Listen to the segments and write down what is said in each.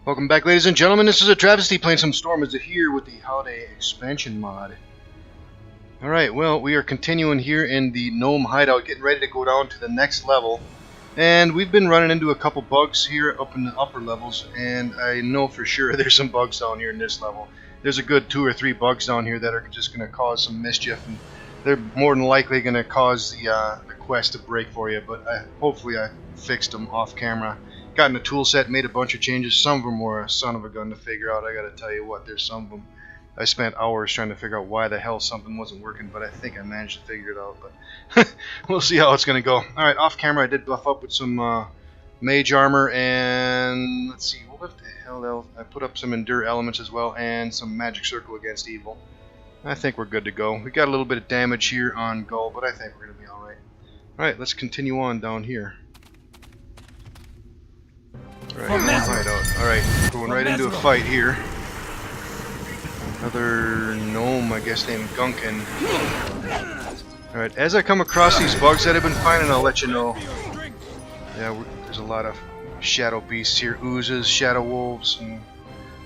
Welcome back, ladies and gentlemen. This is AhTravesty playing some Storm of Zehir with the Holiday Expansion mod. Alright, well, we are continuing here in the Gnome Hideout, getting ready to go down to the next level. And we've been running into a couple bugs here up in the upper levels, and I know for sure there's some bugs down here in this level. There's a good 2 or 3 bugs down here that are just going to cause some mischief, and they're more than likely going to cause the quest to break for you, but hopefully I fixed them off camera. Got in the tool set, made a bunch of changes. Some of them were a son of a gun to figure out. I gotta tell you what, there's some of them I spent hours trying to figure out why the hell something wasn't working, but I think I managed to figure it out. But we'll see how it's gonna go. Alright, off camera I did buff up with some mage armor, and let's see, what the hell, I put up some endure elements as well, and some magic circle against evil. I think we're good to go. We got a little bit of damage here on Gull, but I think we're gonna be alright. Alright, let's continue on down here. Alright, going right into a fight here. Another gnome, I guess, named Gunkin. Alright, as I come across these bugs that I've been finding, I'll let you know. Yeah, there's a lot of shadow beasts here. Oozes, shadow wolves, and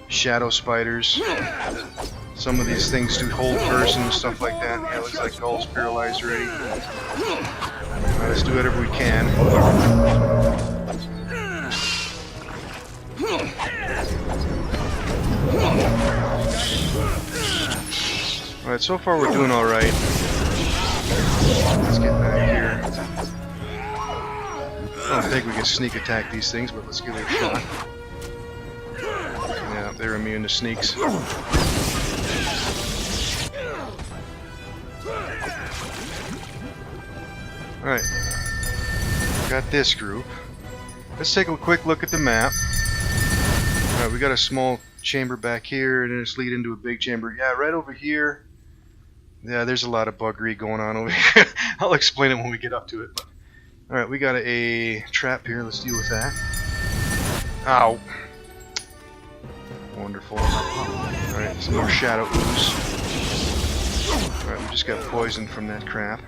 shadow spiders. Some of these things do hold person and stuff like that. Yeah, looks like Gull's paralyzed already. Alright, let's do whatever we can. Alright, so far we're doing alright. Let's get back here. I don't think we can sneak attack these things, but let's give it a shot. Yeah, they're immune to sneaks. Alright. Got this group. Let's take a quick look at the map. Alright, we got a small chamber back here, and then it's lead into a big chamber. Yeah, right over here. Yeah, there's a lot of buggery going on over here. I'll explain it when we get up to it. Alright, we got a trap here. Let's deal with that. Ow. Wonderful. Alright, some more shadow ooze. Alright, we just got poisoned from that crap.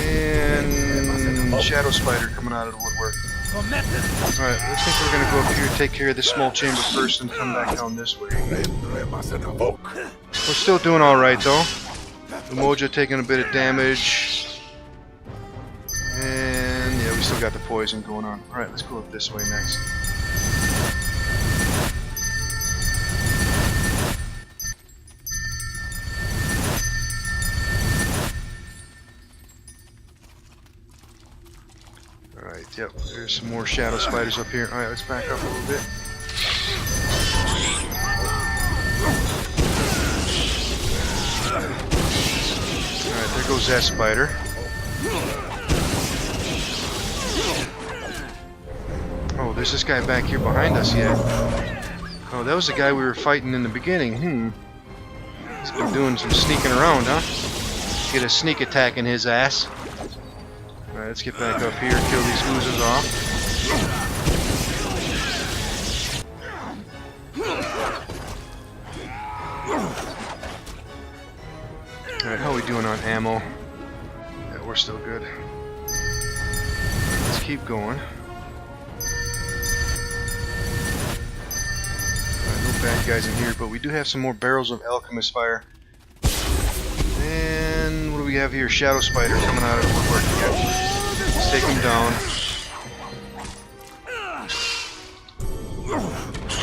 And shadow spider coming out of the woodwork. Alright, I think we're gonna go up here, take care of this small chamber first, and come back down this way. We're still doing alright though. The Moja taking a bit of damage. And yeah, we still got the poison going on. Alright, let's go up this way next. Alright, yep, there's some more shadow spiders up here. Alright, let's back up a little bit. Alright, there goes that spider. Oh, there's this guy back here behind us yet. Oh, that was the guy we were fighting in the beginning. He's been doing some sneaking around, huh? Get a sneak attack in his ass. Alright, let's get back up here, kill these oozes off. Alright, how are we doing on ammo? Yeah, we're still good. Let's keep going. Alright, no bad guys in here, but we do have some more barrels of alchemist fire. And what do we have here? Shadow spider coming out of the woodwork again. Let's take him down.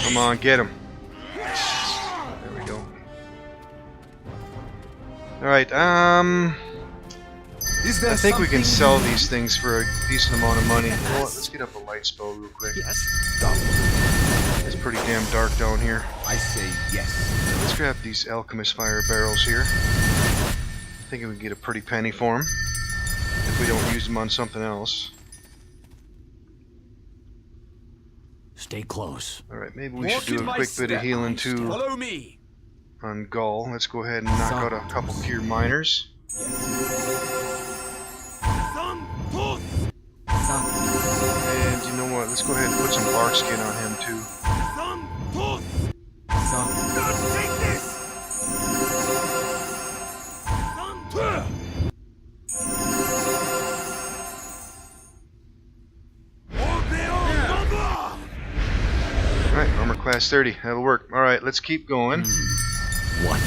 Come on, get him. There we go. Alright, I think we can sell these things for a decent amount of money. You know what? Let's get up a light spell real quick. Yes. It's pretty damn dark down here. I say yes. Let's grab these alchemist fire barrels here. I think we can get a pretty penny for them if we don't use them on something else. Stay close. Alright, maybe we should do a quick bit of healing too. Follow me. On Gull. Let's go ahead and knock out a couple pure miners. And you know what? Let's go ahead and put some bark skin on him too. Class 30. That'll work. Alright, let's keep going. What?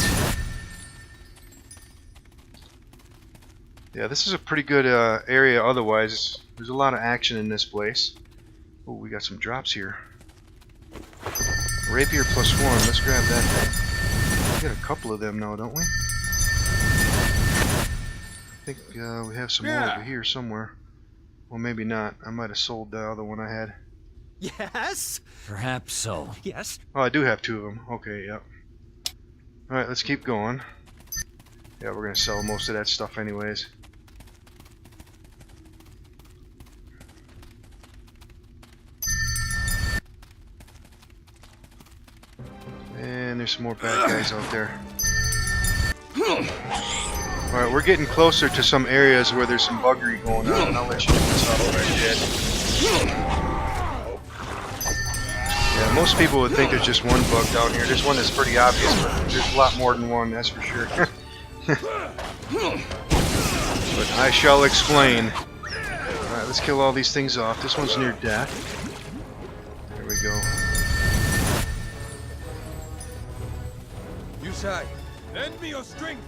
Yeah, this is a pretty good area otherwise. There's a lot of action in this place. Oh, we got some drops here. Rapier +1. Let's grab that thing. We got a couple of them now, don't we? I think we have some more over here somewhere. Well, maybe not. I might have sold the other one I had. Yes? Perhaps so. Yes? Oh, I do have 2 of them. Okay, yep. Alright, let's keep going. Yeah, we're gonna sell most of that stuff anyways. And there's some more bad guys out there. Alright, we're getting closer to some areas where there's some buggery going on, and I'll let you know what's up when I did. Yeah, most people would think there's just one bug down here. There's one that's pretty obvious, but there's a lot more than one, that's for sure. But I shall explain. Alright, let's kill all these things off. This one's near death. There we go. You say, lend me your strength.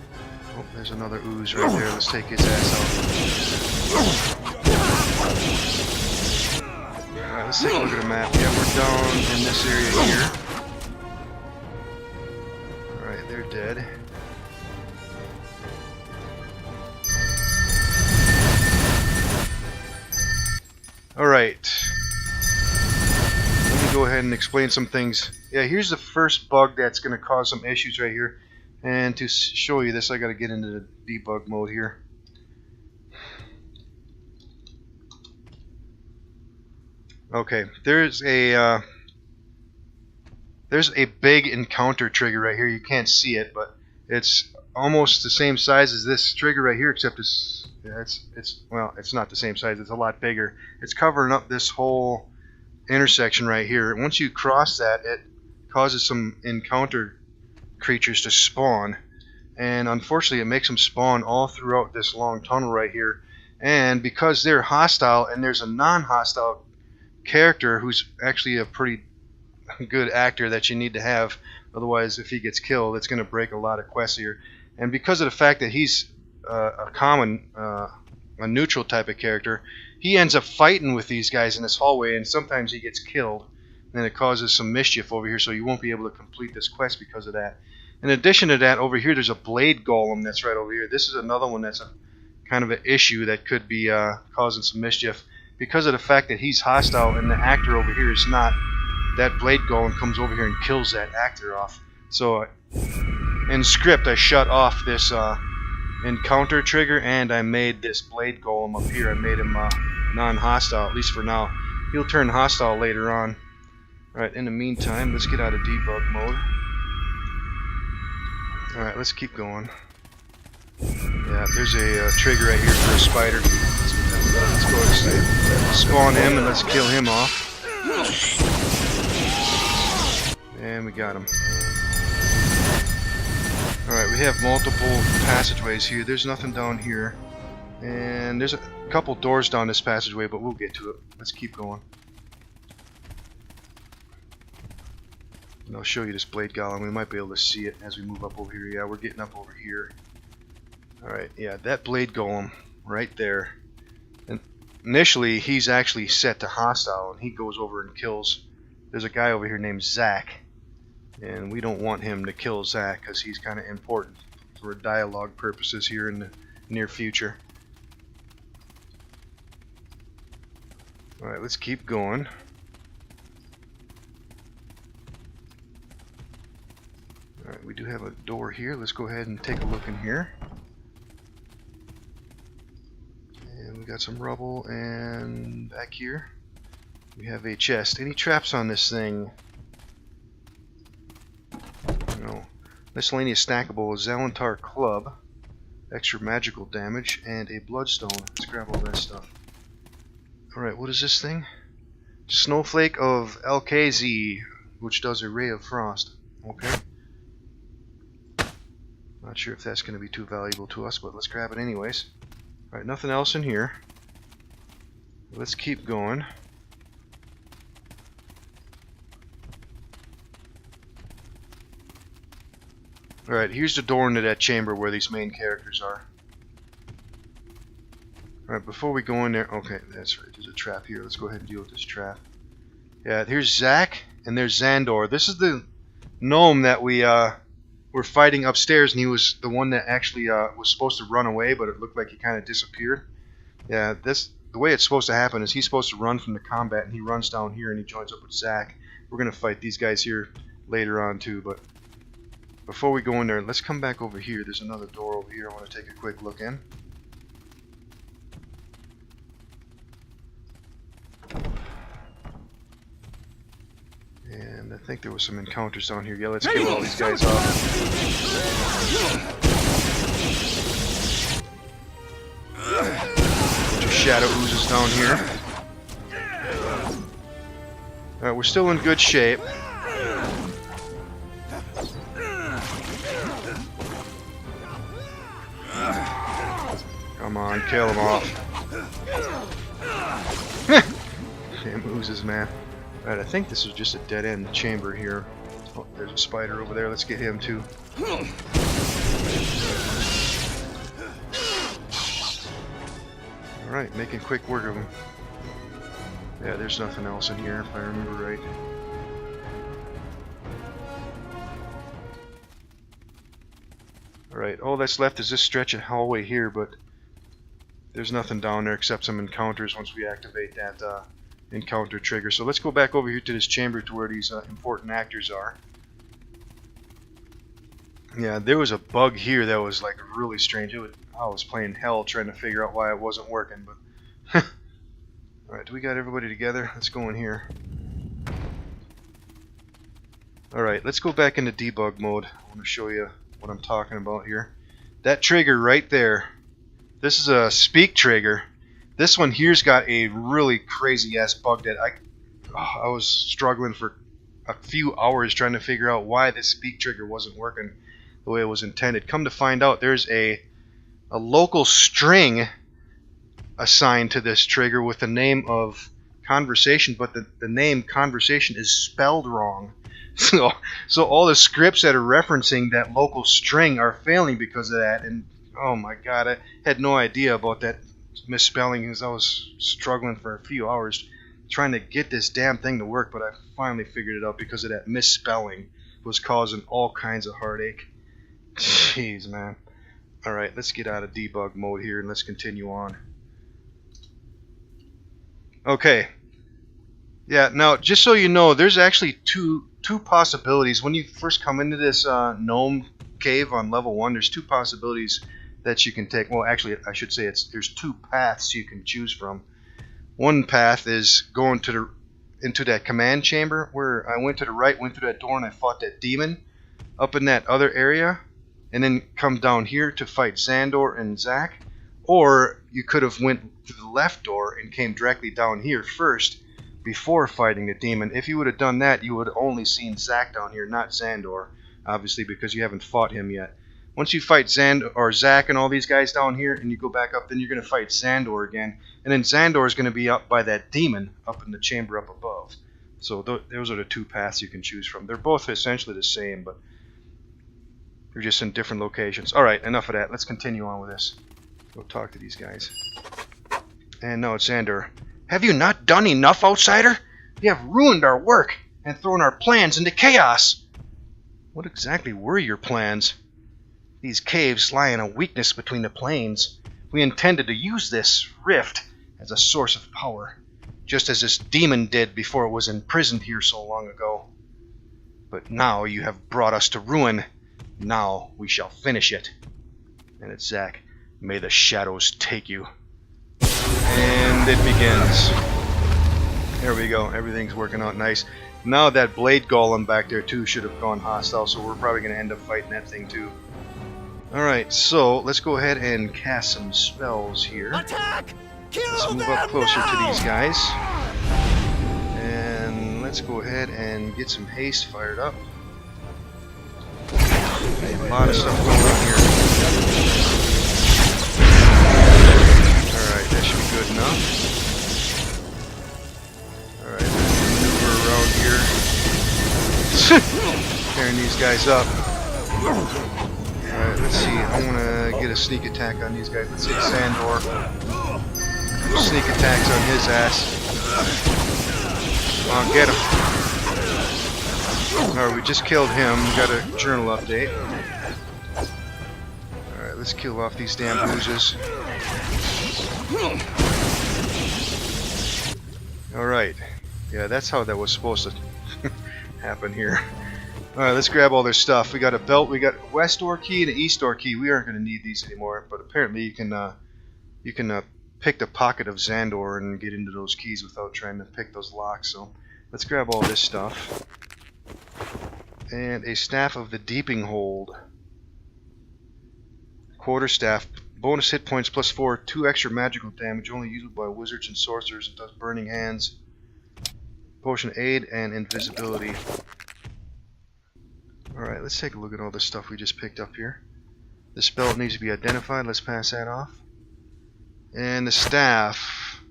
Oh, there's another ooze right there. Let's take his ass out. Alright, let's take a look at the map. Yeah, we're down in this area here. Alright, they're dead. Alright. Let me go ahead and explain some things. Yeah, here's the first bug that's going to cause some issues right here. And to show you this, I got to get into the debug mode here. Okay, there's a big encounter trigger right here. You can't see it, but it's almost the same size as this trigger right here, except it's not the same size. It's a lot bigger. It's covering up this whole intersection right here. Once you cross that, it causes some encounter creatures to spawn, and unfortunately it makes them spawn all throughout this long tunnel right here. And because they're hostile and there's a non-hostile character who's actually a pretty good actor that you need to have, otherwise if he gets killed it's going to break a lot of quests here. And because of the fact that he's a neutral type of character, he ends up fighting with these guys in this hallway, and sometimes he gets killed, and it causes some mischief over here, so you won't be able to complete this quest because of that. In addition to that, over here there's a blade golem that's right over here. This is another one that's a kind of an issue that could be causing some mischief. Because of the fact that he's hostile and the actor over here is not, that blade golem comes over here and kills that actor off. So in script I shut off this encounter trigger, and I made this blade golem up here. I made him non-hostile, at least for now. He'll turn hostile later on. Alright, in the meantime, let's get out of debug mode. Alright, let's keep going. Yeah, there's a trigger right here for a spider. Let's go and spawn him and let's kill him off. And we got him. Alright, we have multiple passageways here. There's nothing down here. And there's a couple doors down this passageway, but we'll get to it. Let's keep going. And I'll show you this blade golem. We might be able to see it as we move up over here. Yeah, we're getting up over here. Alright, yeah, that blade golem right there. And initially, he's actually set to hostile, and he goes over and kills. There's a guy over here named Zach, and we don't want him to kill Zach because he's kind of important for dialogue purposes here in the near future. Alright, let's keep going. Alright, we do have a door here. Let's go ahead and take a look in here. And we got some rubble, and back here we have a chest. Any traps on this thing? No. Miscellaneous snackable, a Xaltar club, extra magical damage, and a bloodstone. Let's grab all that stuff. Alright, what is this thing? Snowflake of LKZ, which does a ray of frost. Okay. Not sure if that's going to be too valuable to us, but let's grab it anyways. Alright, nothing else in here. Let's keep going. Alright, here's the door into that chamber where these main characters are. Alright, before we go in there... Okay, that's right. There's a trap here. Let's go ahead and deal with this trap. Yeah, here's Zach, and there's Xandor. This is the gnome that we were fighting upstairs, and he was the one that actually was supposed to run away, but it looked like he kind of disappeared. Yeah, the way it's supposed to happen is he's supposed to run from the combat, and he runs down here, and he joins up with Zach. We're going to fight these guys here later on, too, but before we go in there, let's come back over here. There's another door over here I want to take a quick look in. And I think there was some encounters down here. Yeah, let's kill all these guys off. Bunch of shadow oozes down here. Alright, we're still in good shape. Come on, kill them off. Damn oozes, man. Alright, I think this is just a dead-end chamber here. Oh, there's a spider over there. Let's get him, too. Alright, making quick work of him. Yeah, there's nothing else in here, if I remember right. Alright, all that's left is this stretch of hallway here, but there's nothing down there except some encounters once we activate that encounter trigger. So let's go back over here to this chamber to where these important actors are. Yeah, there was a bug here that was like really strange. I was playing hell trying to figure out why it wasn't working, but alright, do we got everybody together? Let's go in here. Alright, let's go back into debug mode. I want to show you what I'm talking about here. That trigger right there, this is a speak trigger. This one here's got a really crazy ass bug that I was struggling for a few hours trying to figure out why this speak trigger wasn't working the way it was intended. Come to find out, there's a local string assigned to this trigger with the name of conversation, but the name conversation is spelled wrong. So all the scripts that are referencing that local string are failing because of that. And oh my god, I had no idea about that misspelling because I was struggling for a few hours trying to get this damn thing to work, but I finally figured it out because of that misspelling was causing all kinds of heartache. Jeez, man. Alright, let's get out of debug mode here and let's continue on. Okay. Yeah, now just so you know, there's actually two possibilities. When you first come into this gnome cave on level 1, there's two possibilities that you can take. Well, actually, I should say there's two paths you can choose from. One path is going into that command chamber where I went to the right, went through that door, and I fought that demon up in that other area, and then come down here to fight Xandor and Zach. Or you could have went to the left door and came directly down here first before fighting the demon. If you would have done that, you would have only seen Zach down here, not Xandor, obviously, because you haven't fought him yet. Once you fight Zach and all these guys down here, and you go back up, then you're going to fight Xandor again, and then Xandor is going to be up by that demon up in the chamber up above. So those are the two paths you can choose from. They're both essentially the same, but they're just in different locations. Alright, enough of that. Let's continue on with this. Go talk to these guys. And no, it's Xandor. Have you not done enough, outsider? You have ruined our work and thrown our plans into chaos. What exactly were your plans? These caves lie in a weakness between the planes. We intended to use this rift as a source of power, just as this demon did before it was imprisoned here so long ago. But now you have brought us to ruin. Now we shall finish it. And it's Zach. May the shadows take you. And it begins. There we go. Everything's working out nice. Now that blade golem back there too should have gone hostile, so we're probably going to end up fighting that thing too. Alright, so let's go ahead and cast some spells here. Attack! Let's move up closer to these guys. And let's go ahead and get some haste fired up. A lot of stuff going on here. Alright, that should be good enough. Alright, maneuver around here. Tearing these guys up. Alright, let's see. I want to get a sneak attack on these guys. Let's hit Sandor. Sneak attacks on his ass. Oh, get him. Alright, we just killed him. We got a journal update. Alright, let's kill off these damn bruises. Alright. Yeah, that's how that was supposed to happen here. Alright, let's grab all their stuff. We got a belt, we got a west door key and an east door key. We aren't going to need these anymore, but apparently you can pick the pocket of Xandor and get into those keys without trying to pick those locks. So let's grab all this stuff. And a staff of the Deeping Hold. Quarterstaff. Bonus hit points plus 4. 2 extra magical damage. Only usable by wizards and sorcerers. It does burning hands. Potion aid and invisibility. Alright, let's take a look at all this stuff we just picked up here. The spell needs to be identified. Let's pass that off. And the staff.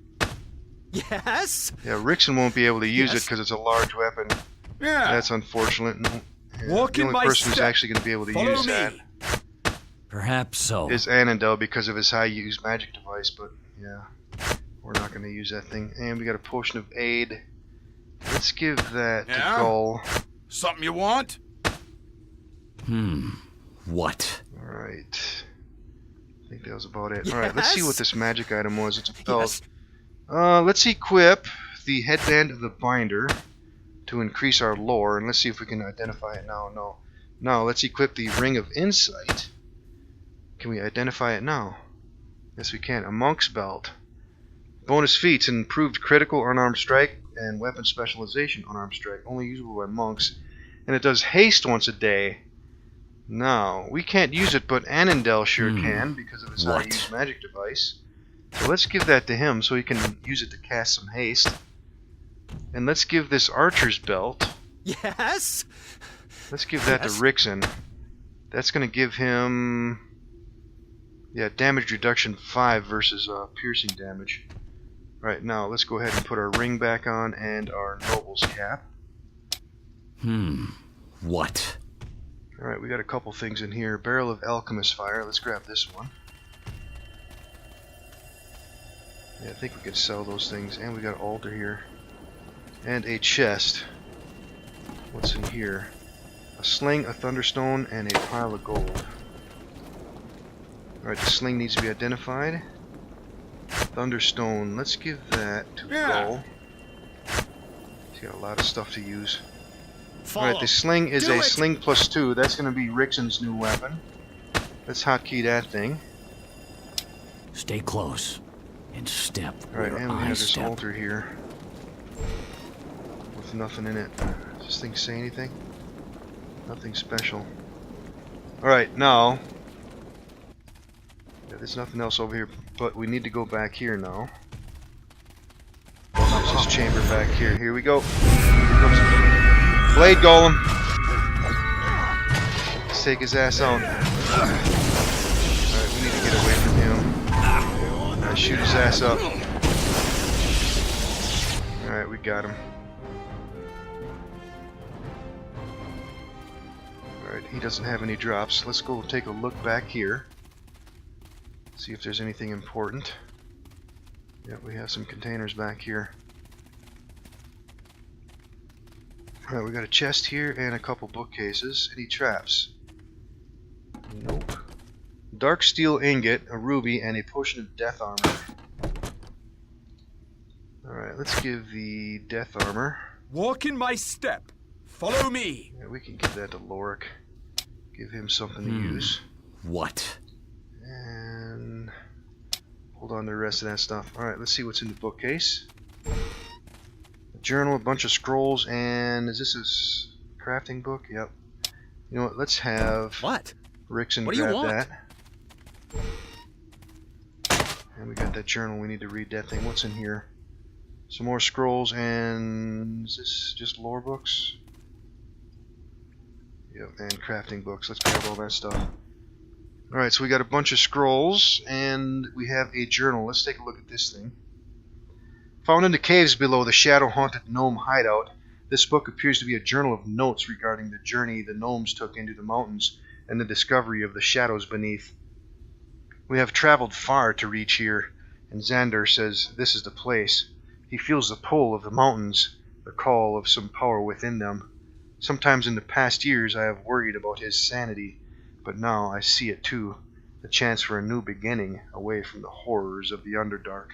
Yes? Yeah, Rickson won't be able to use it because it's a large weapon. Yeah. That's unfortunate. No. Yeah, Walk the in only my person who's step. actually going to be able to Follow use me. that Perhaps so. is Annandale because of his high-use magic device, but yeah, we're not going to use that thing. And we got a potion of aid. Let's give that to Yeah? Gull. Something you want? What? Alright. I think that was about it. Alright, let's see what this magic item was. It's a belt. Yes. Let's equip the headband of the binder to increase our lore, and let's see if we can identify it now. No. Now, let's equip the ring of insight. Can we identify it now? Yes, we can. A monk's belt. Bonus feats, improved critical unarmed strike and weapon specialization unarmed strike, only usable by monks. And it does haste once a day. Now, we can't use it, but Annandale sure can because of his high-use magic device. So let's give that to him so he can use it to cast some haste. And let's give this archer's belt. Yes? Let's give that to Rickson. That's going to give him... yeah, damage reduction 5 versus piercing damage. Right, now let's go ahead and put our ring back on and our noble's cap. What? Alright, we got a couple things in here. Barrel of Alchemist Fire. Let's grab this one. Yeah, I think we can sell those things. And we got an altar here. And a chest. What's in here? A sling, a thunderstone, and a pile of gold. Alright, the sling needs to be identified. Thunderstone. Let's give that to Gull. He's got a lot of stuff to use. Alright, the sling is a sling plus 2. That's going to be Rickson's new weapon. Let's hotkey that thing. Stay close and step. Alright, where and we I have this step. altar here. With nothing in it. Does this thing say anything? Nothing special. Alright, now... yeah, there's nothing else over here, but we need to go back here now. There's this chamber back here. Here we go. Here comes Blade Golem. Let's take his ass out. Alright, we need to get away from him. Shoot his ass up. Alright, we got him. Alright, he doesn't have any drops. Let's go take a look back here. See if there's anything important. Yeah, we have some containers back here. Alright, we got a chest here and a couple bookcases. Any traps? Nope. Dark steel ingot, a ruby, and a potion of death armor. Alright, let's give the death armor. Walk in my step. Follow me. Yeah, we can give that to Lorik. Give him something to use. What? And hold on to the rest of that stuff. Alright, let's see what's in the bookcase. A journal, a bunch of scrolls, and is this his crafting book? Yep. You know what, let's have What? Rickson What do you grab want? that. And we got that journal, we need to read that thing. What's in here? Some more scrolls, and is this just lore books? Yep, and crafting books. Let's grab all that stuff. Alright, so we got a bunch of scrolls, and we have a journal. Let's take a look at this thing. Found in the caves below the shadow-haunted gnome hideout, this book appears to be a journal of notes regarding the journey the gnomes took into the mountains and the discovery of the shadows beneath. We have traveled far to reach here, and Xandor says this is the place. He feels the pull of the mountains, the call of some power within them. Sometimes in the past years I have worried about his sanity, but now I see it too, the chance for a new beginning away from the horrors of the Underdark.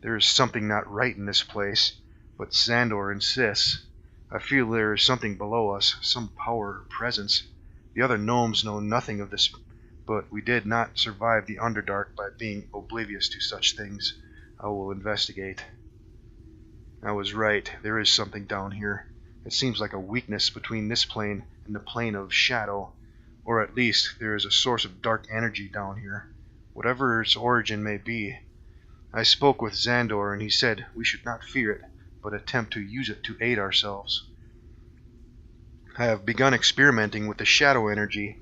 There is something not right in this place, but Xandor insists. I feel there is something below us, some power or presence. The other gnomes know nothing of this, but we did not survive the Underdark by being oblivious to such things. I will investigate. I was right, there is something down here. It seems like a weakness between this plane and the plane of shadow, or at least there is a source of dark energy down here, whatever its origin may be. I spoke with Xandor and he said we should not fear it, but attempt to use it to aid ourselves. I have begun experimenting with the shadow energy.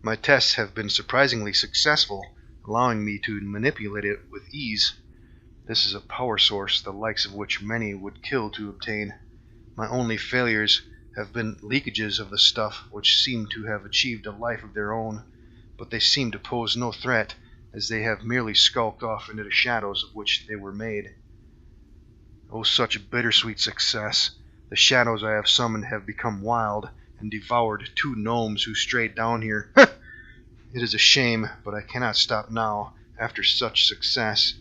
My tests have been surprisingly successful, allowing me to manipulate it with ease. This is a power source, the likes of which many would kill to obtain. My only failures have been leakages of the stuff, which seem to have achieved a life of their own, but they seem to pose no threat, as they have merely skulked off into the shadows of which they were made. Oh, such bittersweet success! The shadows I have summoned have become wild, and devoured 2 gnomes who strayed down here. It is a shame, but I cannot stop now, after such success.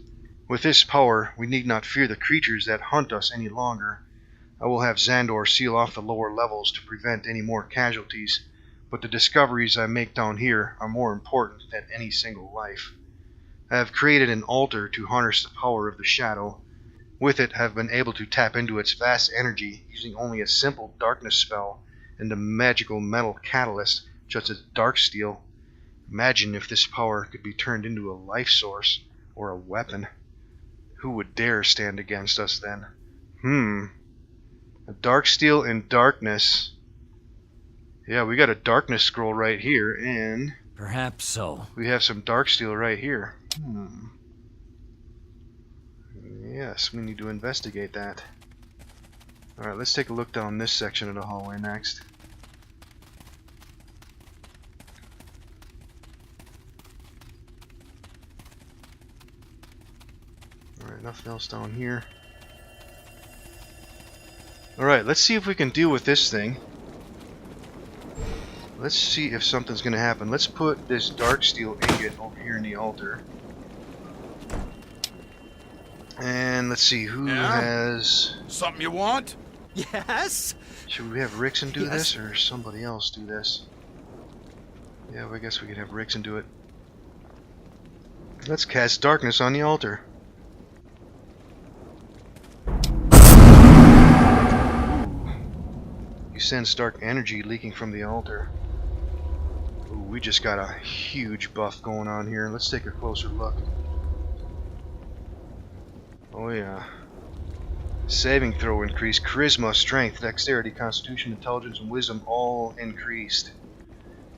With this power, we need not fear the creatures that hunt us any longer. I will have Xandor seal off the lower levels to prevent any more casualties, but the discoveries I make down here are more important than any single life. I have created an altar to harness the power of the shadow. With it, I have been able to tap into its vast energy using only a simple darkness spell and a magical metal catalyst, such as dark steel. Imagine if this power could be turned into a life source, or a weapon. Who would dare stand against us then? A dark steel and darkness. Yeah, we got a darkness scroll right here, and Perhaps so. we have some dark steel right here. Yes, we need to investigate that. Alright, let's take a look down this section of the hallway next. Alright, nothing else down here. Alright, let's see if we can deal with this thing. Let's see if something's gonna happen. Let's put this dark steel ingot over here in the altar. And let's see, who has... Something you want? Yes? Should we have Rixon do Yes. this, or somebody else do this? Yeah, well, I guess we could have Rixon do it. Let's cast darkness on the altar. You sense dark energy leaking from the altar. Ooh, we just got a huge buff going on here. Let's take a closer look. Oh yeah. Saving throw increased. Charisma, strength, dexterity, constitution, intelligence, and wisdom all increased.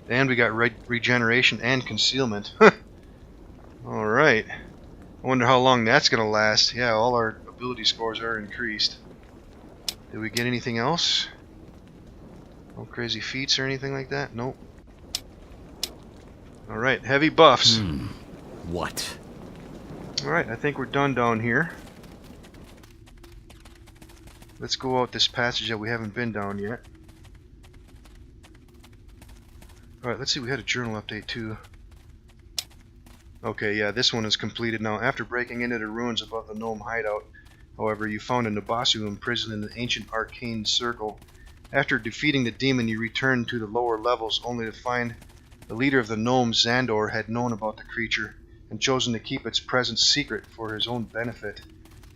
And we got regeneration and concealment. Alright. I wonder how long that's going to last. Yeah, all our ability scores are increased. Did we get anything else? No crazy feats or anything like that? Nope. Alright, heavy buffs. What? Alright, I think we're done down here. Let's go out this passage that we haven't been down yet. Alright, let's see, we had a journal update too. Okay, yeah, this one is completed now. After breaking into the ruins above the gnome hideout, however, you found a Nabasu imprisoned in the ancient arcane circle. After defeating the demon, you returned to the lower levels only to find the leader of the gnomes, Xandor, had known about the creature and chosen to keep its presence secret for his own benefit.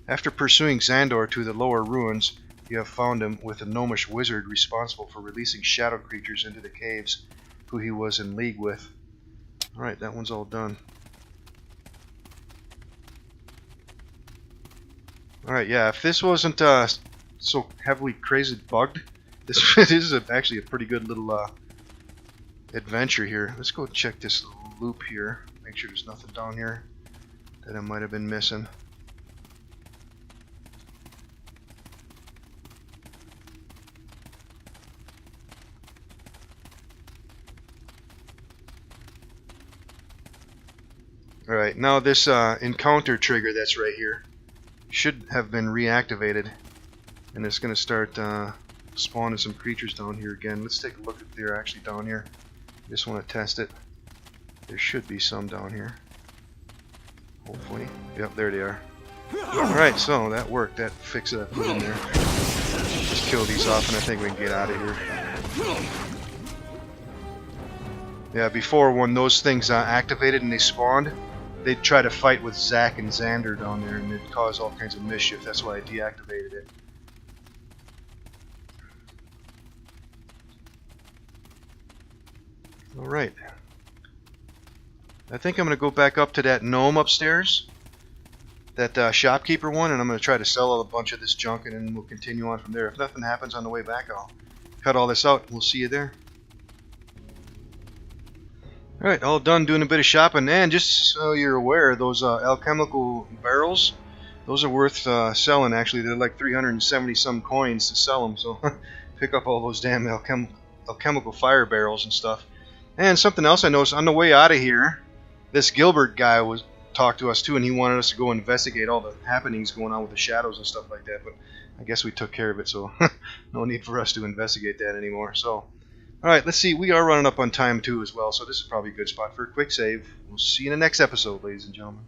After pursuing Xandor to the lower ruins, you have found him with a gnomish wizard responsible for releasing shadow creatures into the caves, who he was in league with. Alright, that one's all done. Alright, yeah, if this wasn't so heavily crazy bugged, this is actually a pretty good little adventure here. Let's go check this loop here. Make sure there's nothing down here that I might have been missing. Alright, now this encounter trigger that's right here should have been reactivated. And it's going to start spawning some creatures down here again. Let's take a look if they're actually down here. Just want to test it. There should be some down here. Hopefully. Yep, there they are. Alright, so that worked. That fixed it. I put in there. Just kill these off and I think we can get out of here. Yeah, before when those things activated and they spawned, they'd try to fight with Zack and Xander down there and it'd cause all kinds of mischief. That's why I deactivated it. Alright. I think I'm going to go back up to that gnome upstairs. That shopkeeper one, and I'm going to try to sell a bunch of this junk and then we'll continue on from there. If nothing happens on the way back, I'll cut all this out. We'll see you there. Alright, all done doing a bit of shopping, and just so you're aware, those alchemical barrels, those are worth selling actually. They're like 370 some coins to sell them, so pick up all those damn alchemical fire barrels and stuff. And something else I noticed, on the way out of here, this Gilbert guy talked to us too, and he wanted us to go investigate all the happenings going on with the shadows and stuff like that, but I guess we took care of it, so no need for us to investigate that anymore. So alright, let's see. We are running up on time too as well, so this is probably a good spot for a quick save. We'll see you in the next episode, ladies and gentlemen.